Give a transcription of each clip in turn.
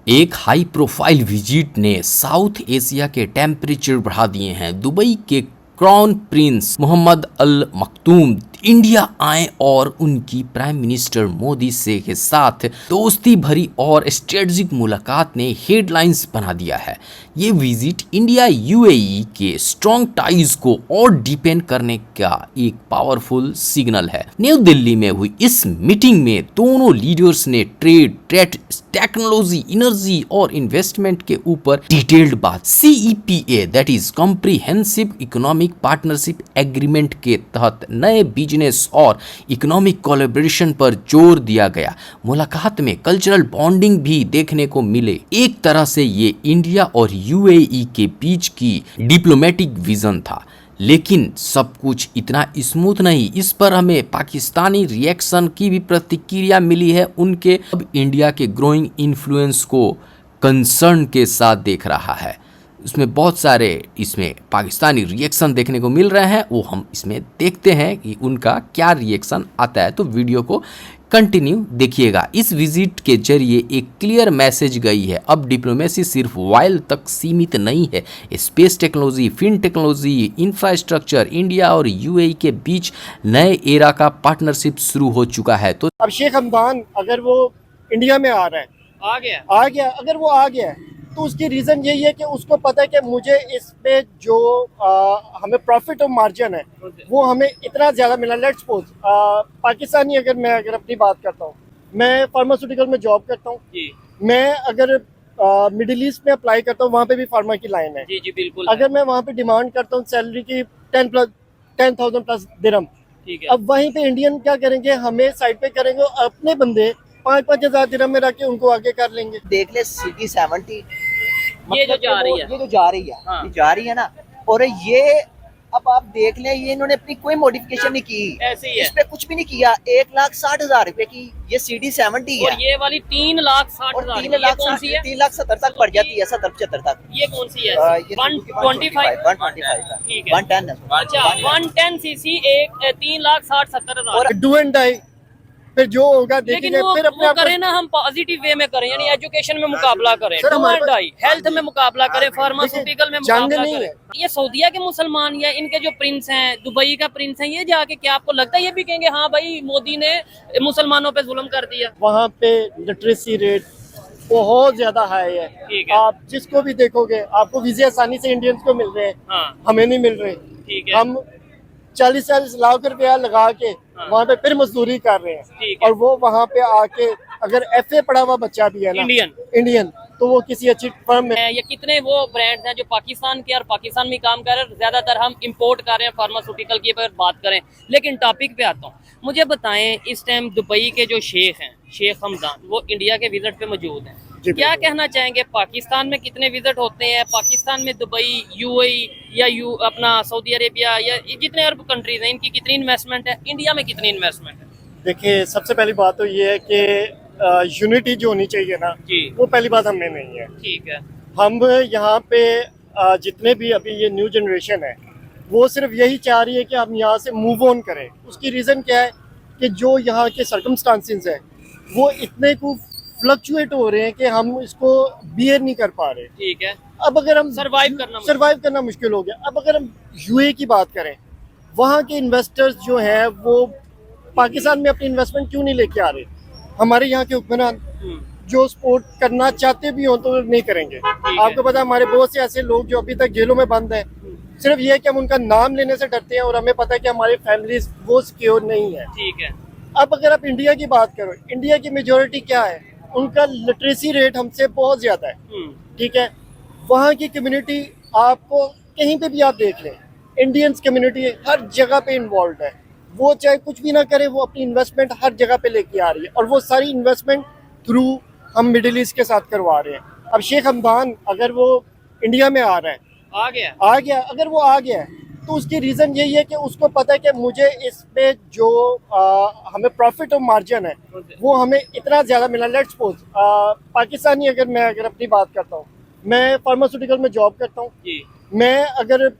एक high profile visit ने south Asia के टेम्परेचर बढ़ा दिए हैं। दुबई के क्राउन प्रिंस मोहम्मद अल मखदूम इंडिया आए और उनकी प्राइम मिनिस्टर मोदी से के साथ दोस्ती भरी और स्ट्रेटजिक मुलाकात ने हेडलाइंस बना दिया है। ये विजिट इंडिया यूएई के स्ट्रॉन्ग टाइज को और डीपेन करने का एक पावरफुल सिग्नल है। न्यू दिल्ली में हुई इस मीटिंग में दोनों लीडर्स ने ट्रेड, टेक्नोलॉजी, एनर्जी और इन्वेस्टमेंट के ऊपर डिटेल्ड बात। CEPA that is comprehensive economic partnership agreement के तहत नए बिजनेस और इकोनॉमिक कोलैबोरेशन पर जोर दिया गया। मुलाकात में कल्चरल बॉन्डिंग भी देखने को मिले। एक तरह से ये इंडिया और यूएई के बीच की डिप्लोमेटिक विजन था, लेकिन सब कुछ इतना स्मूथ नहीं। इस पर हमें पाकिस्तानी रिएक्शन की भी प्रतिक्रिया मिली है। उनके अब इंडिया के ग्रोइंग इन्फ्लुएंस को कंसर्न के साथ देख रहा है। इसमें बहुत सारे इसमें पाकिस्तानी रिएक्शन देखने को मिल रहे हैं, वो हम इसमें देखते हैं कि उनका क्या रिएक्शन आता है। तो वीडियो को कंटिन्यू देखिएगा। इस विजिट के जरिए एक क्लियर मैसेज गई है, अब डिप्लोमेसी सिर्फ वाइल तक सीमित नहीं है। Space technology, fin technology, infrastructure, India और यूएई के बीच नए एरा का पार्टनरशिप शुरू हो चुका है। तो अब शेख हमदान अगर वो इंडिया में आ रहा है, आ गया अगर वो आ गया है, तो उसकी रीज़न यही है कि उसको पता है कि मुझे इसमें जो हमें प्रॉफिट और मार्जिन है वो हमें इतना ज़्यादा मिला। लेट्स सपोज पाकिस्तानी अगर अपनी बात करता हूँ, मैं फार्मास्यूटिकल में जॉब करता हूँ, मैं अगर मिडिल ईस्ट में अप्लाई करता हूँ, वहाँ पे भी फार्मा की लाइन है। जी बिल्कुल। अगर मैं वहाँ पे डिमांड करता हूँ सैलरी की 10,000 प्लस दिरहम, ठीक है। अब वहीं पे इंडियन क्या करेंगे, हमें साइड पे करेंगे, अपने बंदे 5,000 दिरहम में रख के उनको आगे कर लेंगे। देख ले CD70 ये जो जा रही है, ये जो जा रही है, हाँ। ये जा रही है ना। और ये अब आप देख लें, ये इन्होंने अपनी कोई मॉडिफिकेशन नहीं की, ऐसे ही है। इस पे कुछ भी नहीं किया। 1,60,000 रुपए की ये CD70 है, और ये वाली 3,60,000 और 3,70,000 तक पड़ जाती है, 70-75 तक। ये कौन सी है? 125 ठीक है। 110 अच्छा 110cc एक 3,60,70,000। और डू एंड डाई, फिर जो होगा लेकिन देखेंगे। वो, फिर अपने वो आप को करें ना, हम पॉजिटिव वे में करें, यानी एजुकेशन में मुकाबला करें, सर, हमारे पास- हेल्थ में मुकाबला करें, फार्मास्यूटिकल में जंग मुकाबला नहीं करें। है। ये सऊदीया के मुसलमान या इनके जो प्रिंस हैं, दुबई का प्रिंस है, ये जाके क्या आपको लगता है ये भी कहेंगे हाँ भाई मोदी ने मुसलमानों पे जुल्म कर दिया? वहाँ पे लिटरेसी रेट बहुत ज्यादा हाई है। ठीक है। आप जिसको भी देखोगे, आपको वीजे आसानी से इंडियंस को मिल रहे हैं, हाँ हमें नहीं मिल रहे। ठीक है। हम 40-40 लाख रुपया लगा के हाँ। वहाँ पे फिर मजदूरी कर रहे हैं, ठीक है। और वो वहाँ पे आके अगर FA पढ़ा हुआ बच्चा भी है ना, इंडियन, तो वो किसी अच्छी फर्म में। ये कितने वो ब्रांड्स हैं जो पाकिस्तान के और पाकिस्तान में काम कर रहे हैं, ज्यादातर हम इंपोर्ट कर रहे हैं फार्मास्यूटिकल की अगर बात करें। लेकिन टॉपिक पे आता हूँ, मुझे बताएं इस टाइम दुबई के जो शेख हैं, शेख हमदान, वो इंडिया के विजिट पे मौजूद हैं। क्या कहना चाहेंगे, पाकिस्तान में कितने विजिट होते हैं? पाकिस्तान में दुबई, यूएई या अपना सऊदी अरेबिया या जितने अरब कंट्रीज हैं, इनकी कितनी इन्वेस्टमेंट है? इंडिया में कितनी इन्वेस्टमेंट है? देखिए, सबसे पहली बात तो ये है कि यूनिटी जो होनी चाहिए ना, जी वो पहली बात हमें नहीं है। ठीक है। हम यहाँ पे जितने भी अभी ये न्यू जनरेशन है, वो सिर्फ यही चाह रही है कि हम यहाँ से मूव ऑन करें। उसकी रीज़न क्या है कि जो यहाँ के सर्कमस्टांसेस हैं वो इतने को फ्लक्चुएट हो रहे हैं कि हम इसको बियर नहीं कर पा रहे। ठीक है। अब अगर हम सर्वाइव करना मुश्किल हो गया। अब अगर हम यूए की बात करें, वहाँ के इन्वेस्टर्स जो हैं वो पाकिस्तान में अपनी इन्वेस्टमेंट क्यों नहीं लेके आ रहे? हमारे यहाँ के हुक्मरान जो सपोर्ट करना चाहते भी हो तो नहीं करेंगे। आपको पता है, हमारे बहुत से ऐसे लोग जो अभी तक जेलों में बंद हैं, सिर्फ ये है कि हम उनका नाम लेने से डरते हैं, और हमें पता है कि हमारी फैमिलीज वो सिक्योर नहीं है। ठीक है। अब अगर आप इंडिया की बात करो, इंडिया की मेजोरिटी क्या है, उनका लिटरेसी रेट हमसे बहुत ज्यादा है। ठीक है। वहाँ की कम्युनिटी आपको कहीं पे भी आप देख लें, इंडियंस कम्युनिटी हर जगह पे इन्वॉल्व है। वो चाहे कुछ भी ना करे, वो अपनी इन्वेस्टमेंट हर जगह पे लेके आ रही है, और वो सारी इन्वेस्टमेंट थ्रू हम मिडिल ईस्ट के साथ करवा रहे हैं। अब शेख हमदान अगर वो इंडिया में आ रहा है, आ गया अगर वो आ गया है, तो उसकी रीज़न यही है कि उसको पता है कि मुझे इसमें जो हमें प्रॉफिट और मार्जिन है वो हमें इतना ज़्यादा मिला। लेट्स सपोज पाकिस्तानी अगर अपनी बात करता हूँ, मैं फार्मास्यूटिकल में जॉब करता हूँ, मैं अगर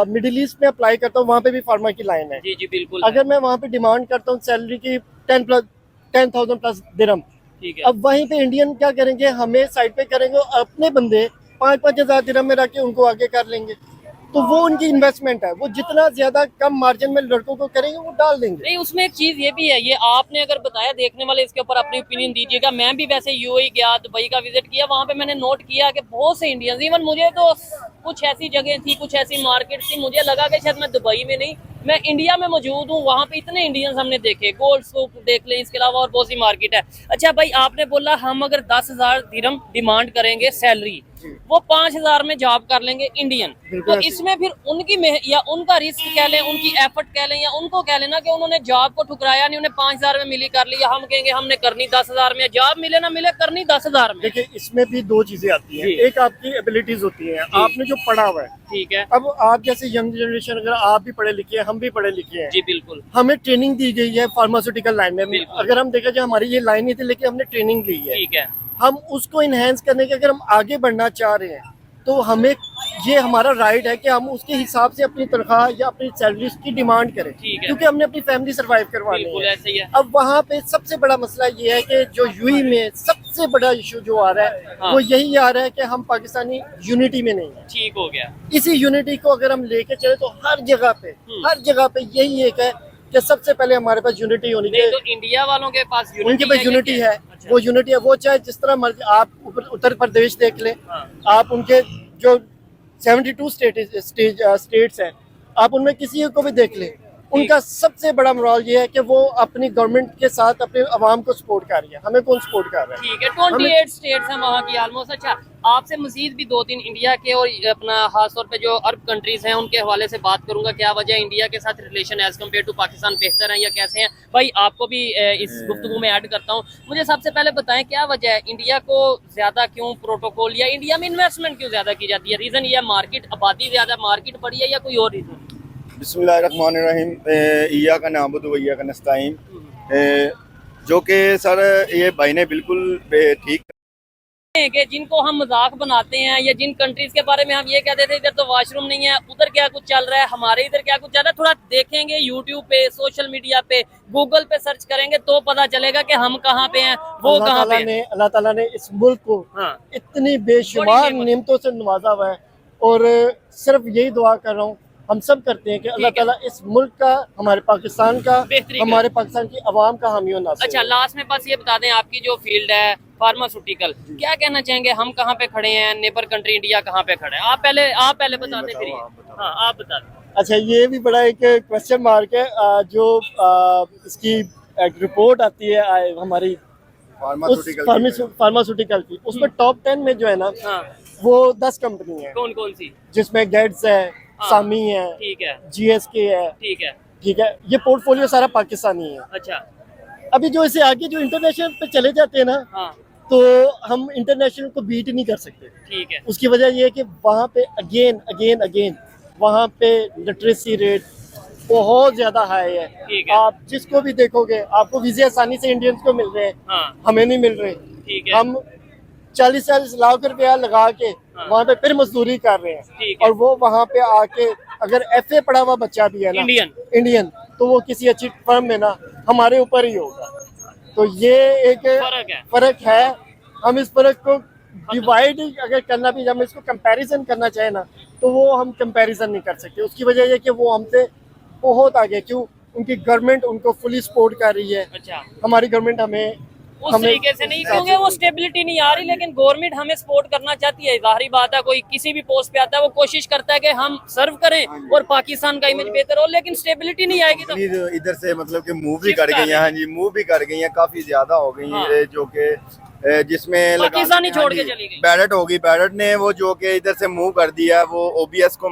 मिडिल ईस्ट में अप्लाई करता हूँ, वहाँ पे भी फार्मा की लाइन है। जी बिल्कुल। अगर मैं वहाँ पे डिमांड करता हूँ सैलरी की 10,000 प्लस दिरहम, ठीक है। अब वहीं पे इंडियन क्या करेंगे, हमें साइड पे करेंगे, अपने बंदे 5-5 हजार दिरहम में रख के उनको आगे कर लेंगे। तो वो उनकी इन्वेस्टमेंट है, वो जितना ज्यादा कम मार्जिन में लड़कों को करेंगे वो डाल देंगे। नहीं, उसमें एक चीज ये भी है, ये आपने अगर बताया, देखने वाले इसके ऊपर अपनी ओपिनियन दीजिएगा। मैं भी वैसे यूएई गया, दुबई का विजिट किया, वहां पे मैंने नोट किया कि बहुत से इंडियंस, इवन मुझे तो कुछ ऐसी जगह थी, कुछ ऐसी मार्केट थी, मुझे लगा कि शायद मैं दुबई में नहीं, मैं इंडिया में मौजूद हूँ। वहां पे इतने इंडियंस हमने देखे, गोल्ड सूक देख लें, इसके अलावा और बहुत सी मार्केट है। अच्छा भाई, आपने बोला हम अगर 10,000 दिरहम डिमांड करेंगे सैलरी, वो 5,000 में जॉब कर लेंगे इंडियन, तो इसमें फिर उनकी या उनका रिस्क कह लें, उनकी एफर्ट कह लें, या उनको कह लेना कि उन्होंने जॉब को ठुकराया नहीं, उन्हें 5,000 में मिली कर लिया, हम कहेंगे हमने करनी 10,000 में, जॉब मिले ना मिले करनी 10,000 में। देखिए, इसमें भी दो चीजें आती हैं, एक आपकी एबिलिटीज होती हैं, आपने जो पढ़ा हुआ है। ठीक है अब आप जैसे यंग जनरेशन, अगर आप भी पढ़े लिखे हैं, हम भी पढ़े लिखे हैं, जी, बिल्कुल हमें ट्रेनिंग दी गई है फार्मास्यूटिकल लाइन में। बिल्कुल। अगर हम देखा जाए, हमारी ये लाइन नहीं थी, लेकिन हमने ट्रेनिंग ली है। ठीक है। हम उसको इनहेंस करने के, अगर हम आगे बढ़ना चाह रहे हैं, तो हमें, ये हमारा राइट है कि हम उसके हिसाब से अपनी तनख्वाह या अपनी सैलरी की डिमांड करें, ठीक है। क्योंकि हमने अपनी फैमिली सर्वाइव करवानी बिल्कुल है। ऐसे ही है। अब वहाँ पे सबसे बड़ा मसला ये है कि जो यूएई में सबसे बड़ा इशू जो आ रहा है, हाँ। वो यही आ रहा है कि हम पाकिस्तानी यूनिटी में नहीं है। ठीक हो गया। इसी यूनिटी को अगर हम लेके चले, तो हर जगह पे यही एक है कि सबसे पहले हमारे पास यूनिटी होनी नहीं, चाहिए। तो इंडिया वालों के पास यूनिटी उनके पास यूनिटी है, अच्छा। वो यूनिटी है, वो चाहे जिस तरह मर्जी, आप उत्तर प्रदेश देख लें, हाँ। आप उनके जो 72 स्टेट्स हैं, आप उनमें किसी को भी देख लें, उनका सबसे बड़ा मोरल ये है कि वो अपनी गवर्नमेंट के साथ अपने अवाम को सपोर्ट कर रही है। हमें कौन सपोर्ट कर रहा है? ठीक है, 28 स्टेट्स हैं वहाँ की ऑलमोस्ट। अच्छा, आपसे मजीद भी 2-3 इंडिया के और अपना खास तौर पे जो अरब कंट्रीज हैं उनके हवाले से बात करूंगा। क्या वजह इंडिया के साथ relation as compare to Pakistan बेहतर है या कैसे हैं? भाई आपको भी इस गुफ्तगू में ऐड करता हूँ। मुझे सबसे पहले बताएं, क्या वजह है इंडिया को ज्यादा क्यों प्रोटोकॉल या इंडिया में इन्वेस्टमेंट क्यों ज्यादा की जाती है? रीजन ये मार्केट, आबादी ज्यादा, मार्केट बड़ी है, या कोई और रीजन? बिस्मिल्लाहिर्रहमानिर्रहीम। इय्या का नाबुदु व इय्या का नस्ताईन, जो कि सर ये भाई ने बिल्कुल ठीक है कि जिनको हम मजाक बनाते हैं, या जिन कंट्रीज के बारे में हम ये कहते थे इधर तो वॉशरूम नहीं है, उधर क्या कुछ चल रहा है, हमारे इधर क्या कुछ चल रहा है, थोड़ा देखेंगे यूट्यूब पे, सोशल मीडिया पे, गूगल पे सर्च करेंगे तो पता चलेगा कि हम कहाँ पे हैं, वो कहाँ पे हैं। अल्लाह ताला ने इस मुल्क को हाँ। इतनी बेशुमार नेमतों से नवाजा हुआ है, और सिर्फ यही दुआ कर रहा हूँ, हम सब करते हैं कि अल्लाह ताला इस मुल्क का, हमारे पाकिस्तान का, बेहतरी हमारे पाकिस्तान की आवाम का हामी और नासिर अच्छा, लास्ट में बस ये बता दें, आपकी जो फील्ड है फार्मास्यूटिकल, क्या कहना चाहेंगे? हम कहाँ पे खड़े हैं, नेबर कंट्री इंडिया कहाँ पे खड़े हैं? आप पहले बता दें फिर। हाँ, आप बता दें। अच्छा, ये भी बड़ा एक क्वेश्चन मार्क है। जो इसकी एक रिपोर्ट आती है हमारी फार्मास्यूटिकल की, उसमें टॉप 10 में जो है ना, हाँ। वो 10 कंपनी है, कौन कौन सी? जिसमें गेट्स है, हाँ। सामी है, ठीक है, जीएसके है, ठीक है, ठीक है। ये पोर्टफोलियो सारा पाकिस्तानी है। अच्छा, अभी जो इसे आगे जो इंटरनेशनल पे चले जाते हैं ना, हाँ, तो हम इंटरनेशनल को बीट नहीं कर सकते। ठीक है, उसकी वजह ये है कि वहाँ पे अगेन वहाँ पे लिटरेसी रेट बहुत ज्यादा हाई है। ठीक है। आप जिसको भी देखोगे, आपको वीजे आसानी से इंडियंस को मिल रहे हैं, हाँ, हमें नहीं मिल रहे। ठीक है, हम 40-40 लाख रुपया लगा के हाँ। वहाँ पे फिर मजदूरी कर रहे हैं, ठीक है। और वो वहाँ पे आके, अगर FA पढ़ा हुआ बच्चा भी है ना, इंडियन, तो वो किसी अच्छी फर्म में ना हमारे ऊपर ही होगा। तो ये एक फर्क है। हम इस फर्क को डिवाइड अगर करना भी, हम इसको कंपैरिजन करना चाहे ना, तो वो हम कंपैरिजन नहीं कर सकते। उसकी वजह ये कि वो हमसे बहुत आगे, क्यों? उनकी गवर्नमेंट उनको फुली सपोर्ट कर रही है। अच्छा, हमारी गवर्नमेंट हमें उस तरीके से नहीं, क्योंकि वो स्टेबिलिटी नहीं आ रही, लेकिन गवर्नमेंट हमें सपोर्ट करना चाहती है। जाहिर बात है, कोई किसी भी पोस्ट पे आता है वो कोशिश करता है कि हम सर्व करें और पाकिस्तान का इमेज बेहतर हो, लेकिन स्टेबिलिटी नहीं आएगी तो इधर से मतलब कि मूव भी कर गई हैं। हाँ जी, मूव भी कर गई हैं, काफी ज्यादा हो गई हैं, जो कि जिसमें पाकिस्तान ही छोड़ के चली गई। बैरट होगी, बैरट ने वो जो कि इधर से मूव कर दिया, वो OBS को